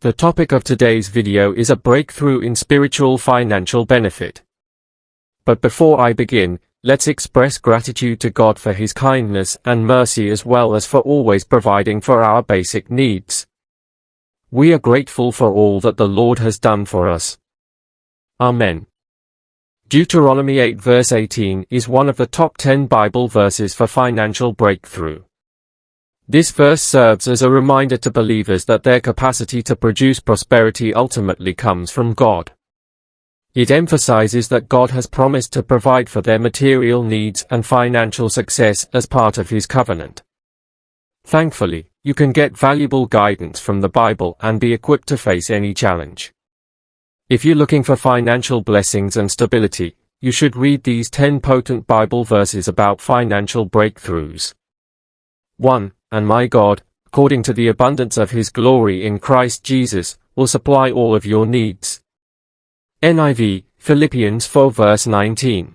The topic of today's video is a breakthrough in spiritual financial benefit. But before I begin, let's express gratitude to God for His kindness and mercy as well as for always providing for our basic needs. We are grateful for all that the Lord has done for us. Amen. Deuteronomy 8 verse 18 is one of the top 10 Bible verses for financial breakthrough. This verse serves as a reminder to believers that their capacity to produce prosperity ultimately comes from God. It emphasizes that God has promised to provide for their material needs and financial success as part of His covenant. Thankfully, you can get valuable guidance from the Bible and be equipped to face any challenge. If you're looking for financial blessings and stability, you should read these 10 potent Bible verses about financial breakthroughs. 1. And my God, according to the abundance of His glory in Christ Jesus, will supply all of your needs. NIV, Philippians 4 verse 19.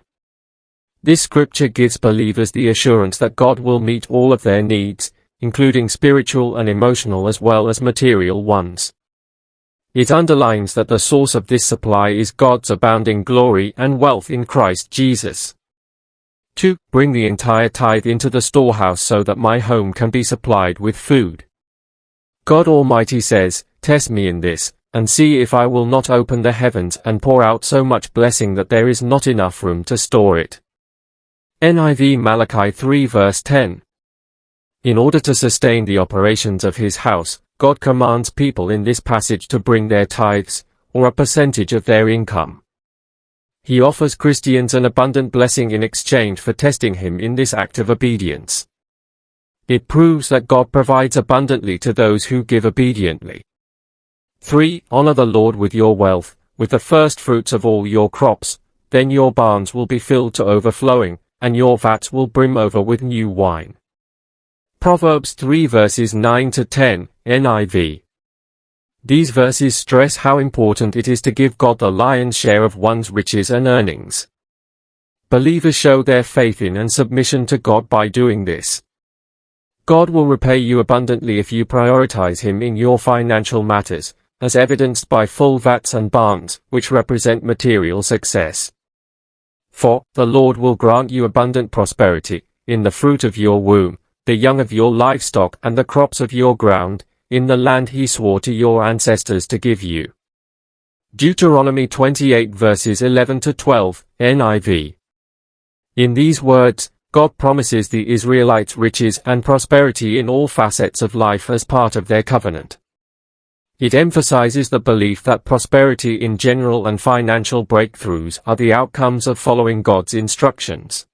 This scripture gives believers the assurance that God will meet all of their needs, including spiritual and emotional as well as material ones. It underlines that the source of this supply is God's abounding glory and wealth in Christ Jesus. 2. Bring the entire tithe into the storehouse so that my home can be supplied with food. God Almighty says, "Test me in this, and see if I will not open the heavens and pour out so much blessing that there is not enough room to store it." NIV Malachi 3 verse 10. In order to sustain the operations of His house, God commands people in this passage to bring their tithes, or a percentage of their income. He offers Christians an abundant blessing in exchange for testing Him in this act of obedience. It proves that God provides abundantly to those who give obediently. 3. Honor the Lord with your wealth, with the first fruits of all your crops, then your barns will be filled to overflowing, and your vats will brim over with new wine. Proverbs 3 verses 9 to 10, NIV. These verses stress how important it is to give God the lion's share of one's riches and earnings. Believers show their faith in and submission to God by doing this. God will repay you abundantly if you prioritize Him in your financial matters, as evidenced by full vats and barns, which represent material success. 4. The Lord will grant you abundant prosperity, in the fruit of your womb, the young of your livestock and the crops of your ground, in the land He swore to your ancestors to give you. Deuteronomy 28 verses 11 to 12, NIV. In these words, God promises the Israelites riches and prosperity in all facets of life as part of their covenant. It emphasizes the belief that prosperity in general and financial breakthroughs are the outcomes of following God's instructions.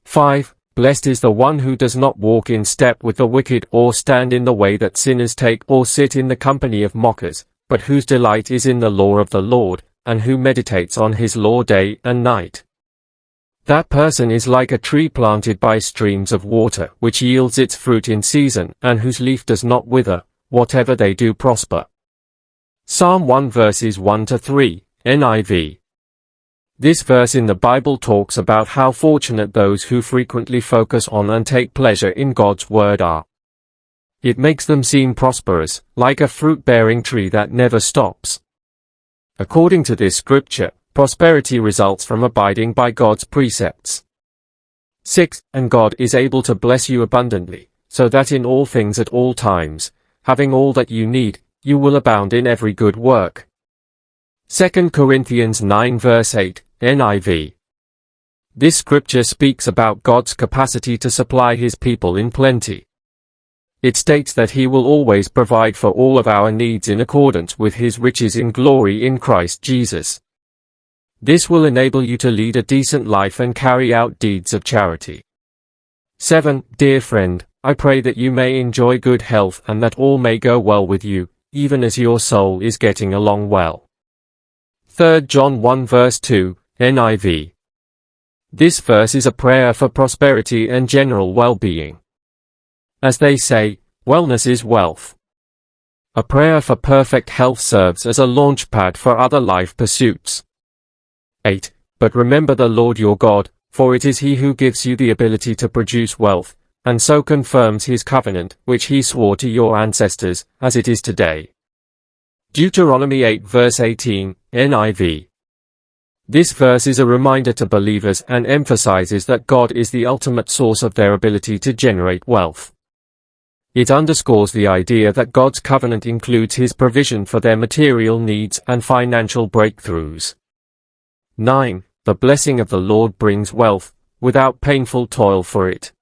5. Blessed is the one who does not walk in step with the wicked or stand in the way that sinners take or sit in the company of mockers, but whose delight is in the law of the Lord, and who meditates on His law day and night. That person is like a tree planted by streams of water, which yields its fruit in season, and whose leaf does not wither, whatever they do prosper. Psalm 1 verses 1 to 3, NIV. This verse in the Bible talks about how fortunate those who frequently focus on and take pleasure in God's Word are. It makes them seem prosperous, like a fruit-bearing tree that never stops. According to this scripture, prosperity results from abiding by God's precepts. 6. And God is able to bless you abundantly, so that in all things at all times, having all that you need, you will abound in every good work. 2 Corinthians 9 verse 8, NIV. This scripture speaks about God's capacity to supply His people in plenty. It states that He will always provide for all of our needs in accordance with His riches in glory in Christ Jesus. This will enable you to lead a decent life and carry out deeds of charity. 7. Dear friend, I pray that you may enjoy good health and that all may go well with you, even as your soul is getting along well. 3 John 1 verse 2, NIV. This verse is a prayer for prosperity and general well-being. As they say, wellness is wealth. A prayer for perfect health serves as a launch pad for other life pursuits. 8. But remember the Lord your God, for it is He who gives you the ability to produce wealth, and so confirms His covenant, which He swore to your ancestors, as it is today. Deuteronomy 8 verse 18, NIV. This verse is a reminder to believers and emphasizes that God is the ultimate source of their ability to generate wealth. It underscores the idea that God's covenant includes His provision for their material needs and financial breakthroughs. 9. The blessing of the Lord brings wealth, without painful toil for it.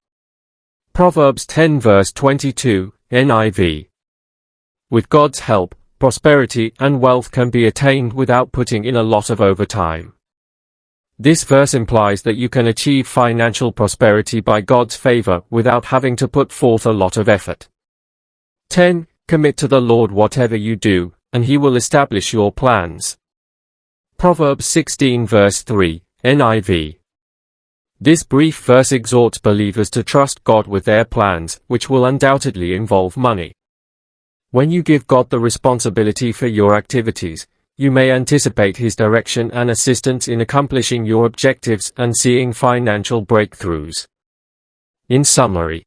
Proverbs 10 verse 22, NIV. With God's help, prosperity and wealth can be attained without putting in a lot of overtime. This verse implies that you can achieve financial prosperity by God's favor without having to put forth a lot of effort. 10. Commit to the Lord whatever you do, and He will establish your plans. Proverbs 16 verse 3, NIV. This brief verse exhorts believers to trust God with their plans, which will undoubtedly involve money. When you give God the responsibility for your activities, you may anticipate His direction and assistance in accomplishing your objectives and seeing financial breakthroughs. In summary,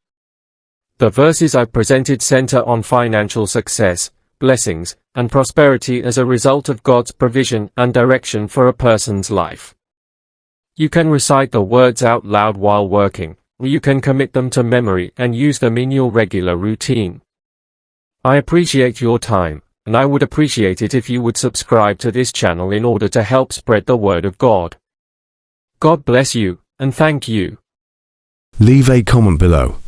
the verses I've presented center on financial success, blessings, and prosperity as a result of God's provision and direction for a person's life. You can recite the words out loud while working, or you can commit them to memory and use them in your regular routine. I appreciate your time, and I would appreciate it if you would subscribe to this channel in order to help spread the word of God. God bless you, and thank you. Leave a comment below.